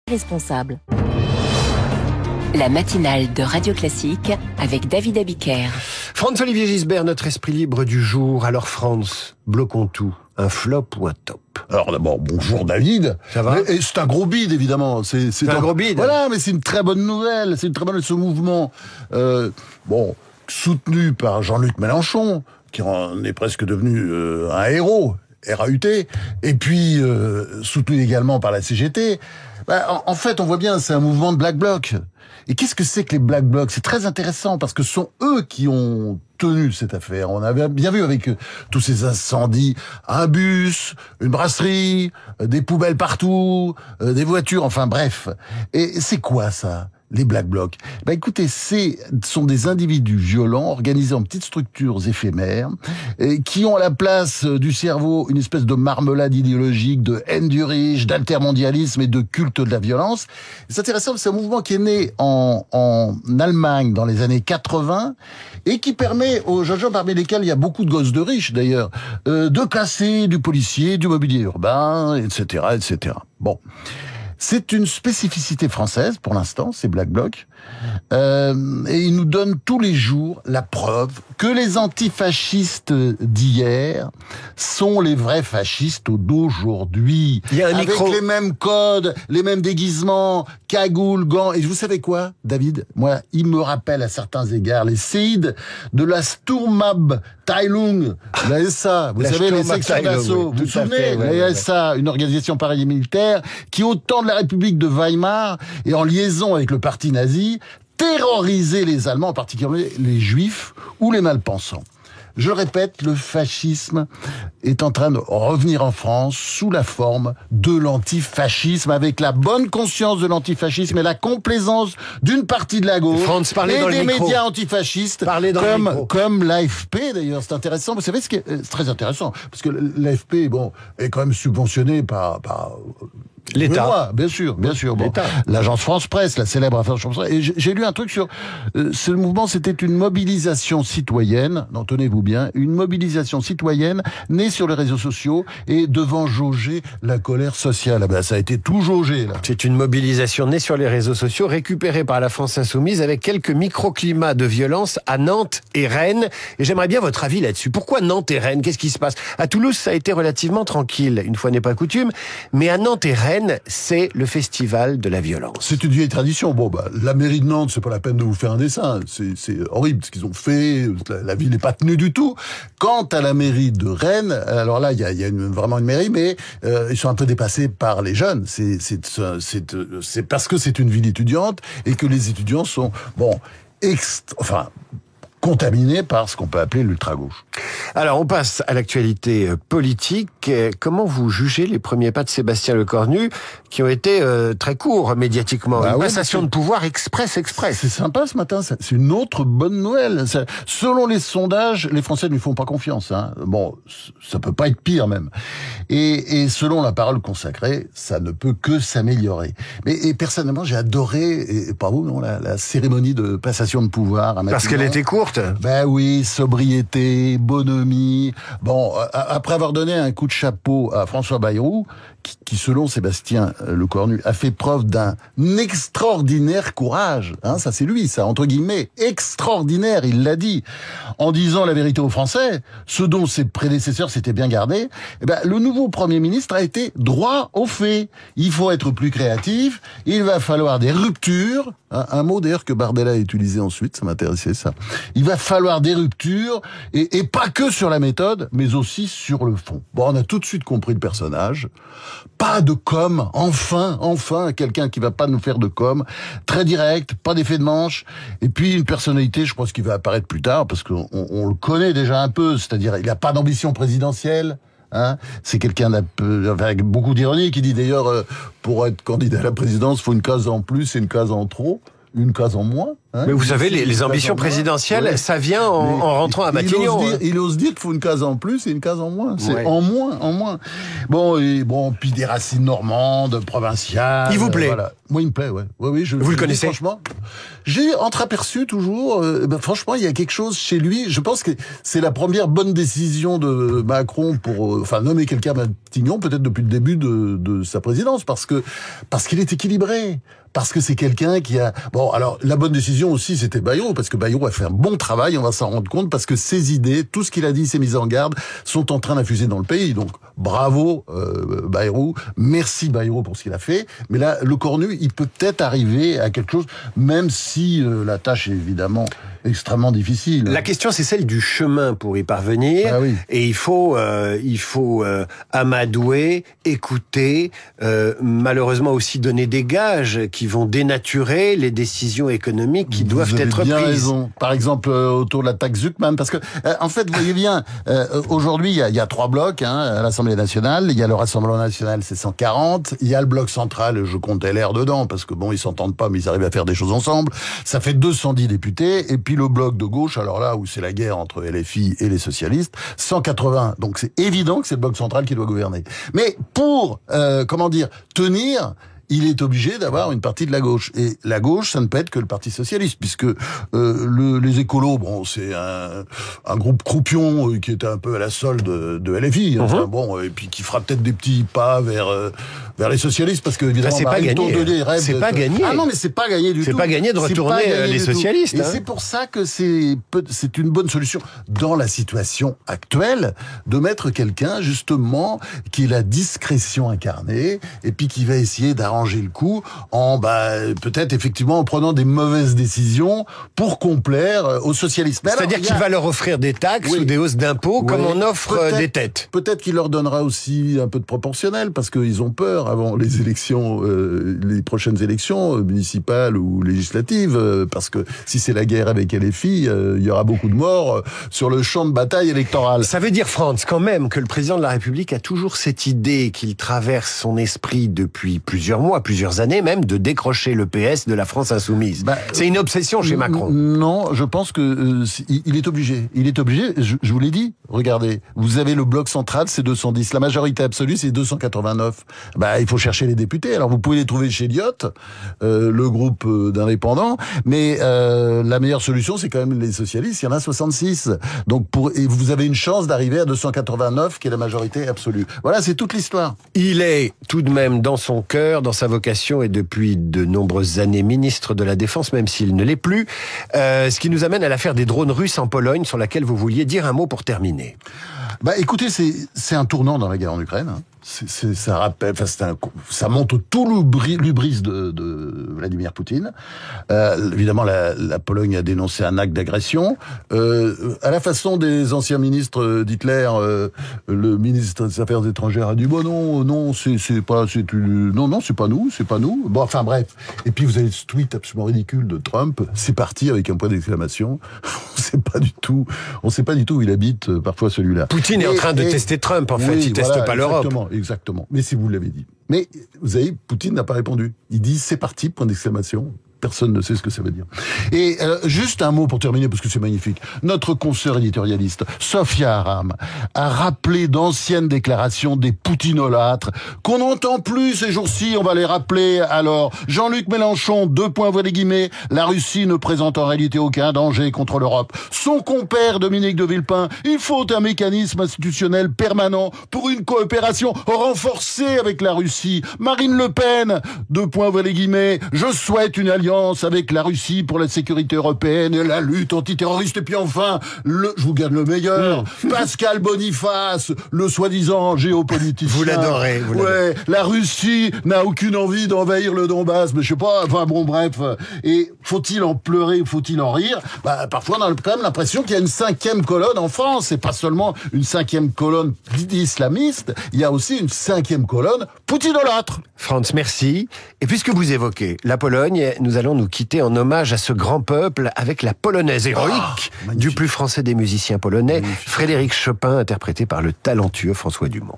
Responsable. La matinale de Radio Classique avec David Abiker. Franz-Olivier Gisbert, notre esprit libre du jour. Alors Franz, bloquons tout. Un flop ou un top? Alors d'abord, bonjour David. Ça va? Et c'est un gros bide, évidemment. C'est un gros bide. Voilà, mais c'est une très bonne nouvelle. C'est une très bonne nouvelle, ce mouvement. Soutenu par Jean-Luc Mélenchon, qui en est presque devenu un héros, RAUT, et puis soutenu également par la CGT. En fait, on voit bien, c'est un mouvement de Black Bloc. Et qu'est-ce que c'est que les Black Blocs? C'est très intéressant parce que ce sont eux qui ont tenu cette affaire. On avait bien vu avec tous ces incendies, un bus, une brasserie, des poubelles partout, des voitures, enfin bref. Et c'est quoi ça? Les Black Blocs. Écoutez, sont des individus violents organisés en petites structures éphémères qui ont à la place du cerveau une espèce de marmelade idéologique de haine du riche, d'altermondialisme et de culte de la violence. C'est intéressant, c'est un mouvement qui est né en Allemagne dans les années 80 et qui permet aux jeunes gens, parmi lesquels il y a beaucoup de gosses de riches d'ailleurs, de casser du policier, du mobilier urbain, etc., etc. Bon. C'est une spécificité française, pour l'instant, ces Black Blocs. Et ils nous donnent tous les jours la preuve que les antifascistes d'hier sont les vrais fascistes d'aujourd'hui. Il y a un micro. Avec les mêmes codes, les mêmes déguisements, cagoules, gants. Et vous savez quoi, David? Moi, il me rappelle à certains égards les séides de la Sturmabteilung, la SA. Vous savez, les sections d'assaut. Vous vous souvenez? La SA, une organisation paramilitaire qui, au temps de la République de Weimar et en liaison avec le parti nazi, terrorisait les Allemands, en particulier les Juifs ou les malpensants. Je le répète, le fascisme est en train de revenir en France sous la forme de l'antifascisme, avec la bonne conscience de l'antifascisme et la complaisance d'une partie de la gauche et des médias antifascistes comme l'AFP d'ailleurs. C'est intéressant. Vous savez c'est très intéressant parce que l'AFP est quand même subventionné par l'État. Bien sûr. Bon, l'agence France Presse, la célèbre agence France Presse. Et j'ai lu un truc sur ce mouvement, c'était une mobilisation citoyenne, tenez-vous bien, une mobilisation citoyenne née sur les réseaux sociaux et devant jauger la colère sociale. Ça a été tout jaugé, là. C'est une mobilisation née sur les réseaux sociaux, récupérée par la France Insoumise avec quelques microclimats de violence à Nantes et Rennes. Et j'aimerais bien votre avis là-dessus. Pourquoi Nantes et Rennes? Qu'est-ce qui se passe? À Toulouse, ça a été relativement tranquille, une fois n'est pas coutume. Mais à Nantes et Rennes, c'est le festival de la violence. C'est une vieille tradition. La mairie de Nantes, c'est pas la peine de vous faire un dessin. C'est horrible ce qu'ils ont fait. La ville n'est pas tenue du tout. Quant à la mairie de Rennes, alors là, il y a vraiment une mairie, mais ils sont un peu dépassés par les jeunes. C'est parce que c'est une ville étudiante et que les étudiants sont contaminés par ce qu'on peut appeler l'ultra-gauche. Alors, on passe à l'actualité politique. Comment vous jugez les premiers pas de Sébastien Lecornu, qui ont été très courts médiatiquement? Une passation de pouvoir express. C'est sympa ce matin, c'est une autre bonne nouvelle. Selon les sondages, les Français ne lui font pas confiance. Ça peut pas être pire même. Et selon la parole consacrée, ça ne peut que s'améliorer. Et personnellement, j'ai adoré, et pas vous, non, la cérémonie de passation de pouvoir. Parce qu'elle était courte. Oui, sobriété, bonhomie. Après avoir donné un coup de chapeau à François Bayrou, qui selon Sébastien Lecornu a fait preuve d'un extraordinaire courage. Ça c'est lui, ça, entre guillemets, extraordinaire, il l'a dit, en disant la vérité aux Français, ce dont ses prédécesseurs s'étaient bien gardés. Le nouveau Premier ministre a été droit aux faits. Il faut être plus créatif, il va falloir des ruptures, un mot d'ailleurs que Bardella a utilisé ensuite, ça m'intéressait ça. Il va falloir des ruptures, et pas que sur la méthode, mais aussi sur le fond. On a tout de suite compris le personnage. Pas de com, enfin, quelqu'un qui va pas nous faire de com, très direct, pas d'effet de manche, et puis une personnalité, je pense qu'il va apparaître plus tard, parce qu'on le connaît déjà un peu, c'est-à-dire il a pas d'ambition présidentielle. C'est quelqu'un avec beaucoup d'ironie qui dit d'ailleurs pour être candidat à la présidence, faut une case en plus et une case en trop, une case en moins. Hein, mais vous savez, les ambitions présidentielles, ouais. Ça vient en rentrant à Matignon. Il ose dire qu'il faut une case en plus et une case en moins. C'est en moins. Bon, puis des racines normandes, provinciales. Il vous plaît? Voilà. Moi, il me plaît, ouais. Oui, vous le connaissez? Franchement, j'ai entreaperçu toujours. Franchement, il y a quelque chose chez lui. Je pense que c'est la première bonne décision de Macron pour, nommer quelqu'un à Matignon, peut-être depuis le début de sa présidence, parce qu'il est équilibré. Parce que c'est quelqu'un qui a... Bon, alors, la bonne décision aussi, c'était Bayrou, parce que Bayrou a fait un bon travail, on va s'en rendre compte, parce que ses idées, tout ce qu'il a dit, ses mises en garde, sont en train d'infuser dans le pays. Donc, bravo, Bayrou. Merci Bayrou pour ce qu'il a fait. Mais là, le Cornu, il peut peut-être arriver à quelque chose, même si la tâche est évidemment extrêmement difficile. La question, c'est celle du chemin pour y parvenir. Ah oui. Et il faut amadouer, écouter, malheureusement aussi donner des gages qui vont dénaturer les décisions économiques qui doivent être prises. Vous avez bien raison. Par exemple, autour de la taxe Zuckman, parce que en fait, vous voyez bien, aujourd'hui, il y a 3 blocs à l'Assemblée nationale. Il y a le Rassemblement national, c'est 140. Il y a le bloc central, je compte LR dedans, parce que bon, ils s'entendent pas, mais ils arrivent à faire des choses ensemble. Ça fait 210 députés. Et puis le bloc de gauche, alors là où c'est la guerre entre LFI et les socialistes, 180. Donc c'est évident que c'est le bloc central qui doit gouverner. Mais pour, tenir, il est obligé d'avoir une partie de la gauche. Et la gauche, ça ne peut être que le Parti socialiste, puisque les écolos, bon, c'est un groupe croupion qui était un peu à la solde de LFI. Et puis qui fera peut-être des petits pas vers les socialistes, parce que évidemment, c'est pas gagné. C'est pas gagné. Ah non, mais c'est pas gagné du tout. C'est pas gagné de retourner les socialistes. Et c'est pour ça que c'est une bonne solution dans la situation actuelle de mettre quelqu'un justement qui est la discrétion incarnée et puis qui va essayer d'arranger le coup en peut-être effectivement en prenant des mauvaises décisions pour complaire aux socialistes. C'est-à-dire qu'il va leur offrir des taxes ou des hausses d'impôts comme on offre des têtes. Peut-être qu'il leur donnera aussi un peu de proportionnel parce qu'ils ont peur avant les élections, les prochaines élections municipales ou législatives, parce que si c'est la guerre avec LFI, il y aura beaucoup de morts sur le champ de bataille électoral. Ça veut dire, Franz, quand même, que le président de la République a toujours cette idée qu'il traverse son esprit depuis plusieurs mois, plusieurs années même, de décrocher le PS de la France insoumise. C'est une obsession chez Macron. Non, je pense que il est obligé. Il est obligé. Je vous l'ai dit. Regardez, vous avez le bloc central, c'est 210. La majorité absolue, c'est 289. Il faut chercher les députés. Alors vous pouvez les trouver chez Lyotte, le groupe d'indépendants, mais la meilleure solution, c'est quand même les socialistes. Il y en a 66. Donc et vous avez une chance d'arriver à 289, qui est la majorité absolue. Voilà, c'est toute l'histoire. Il est tout de même dans son cœur, dans sa vocation, et depuis de nombreuses années ministre de la Défense, même s'il ne l'est plus. Ce qui nous amène à l'affaire des drones russes en Pologne, sur laquelle vous vouliez dire un mot pour terminer. Écoutez, c'est un tournant dans la guerre en Ukraine. Ça rappelle, ça montre tout l'hubris de Vladimir Poutine. Évidemment, la Pologne a dénoncé un acte d'agression. À la façon des anciens ministres d'Hitler, le ministre des Affaires étrangères a dit non, c'est pas nous. Bon, enfin bref. Et puis vous avez ce tweet absolument ridicule de Trump. C'est parti avec un point d'exclamation. On sait pas du tout où il habite. Parfois celui-là. Poutine est en train de tester Trump. En fait, il teste pas l'Europe. Exactement. Mais si vous l'avez dit. Mais, vous savez, Poutine n'a pas répondu. Il dit, c'est parti, point d'exclamation. Personne ne sait ce que ça veut dire. Et juste un mot pour terminer, parce que c'est magnifique. Notre consoeur éditorialiste, Sophia Aram, a rappelé d'anciennes déclarations des poutinolâtres qu'on n'entend plus ces jours-ci. On va les rappeler alors. Jean-Luc Mélenchon, la Russie ne présente en réalité aucun danger contre l'Europe. Son compère Dominique de Villepin, il faut un mécanisme institutionnel permanent pour une coopération renforcée avec la Russie. Marine Le Pen, je souhaite une alliance avec la Russie pour la sécurité européenne et la lutte antiterroriste. Et puis enfin, je vous garde le meilleur, Pascal Boniface, le soi-disant géopoliticien. Vous l'adorez. La Russie n'a aucune envie d'envahir le Donbass, mais je sais pas, Et faut-il en pleurer ou faut-il en rire? Parfois, on a quand même l'impression qu'il y a une 5e colonne en France. C'est pas seulement une 5e colonne islamiste, il y a aussi une 5e colonne poutinolâtre. Franz, merci. Et puisque vous évoquez la Pologne, nous allons nous quitter en hommage à ce grand peuple avec la polonaise héroïque du plus français des musiciens polonais, Frédéric Chopin, interprété par le talentueux François Dumont.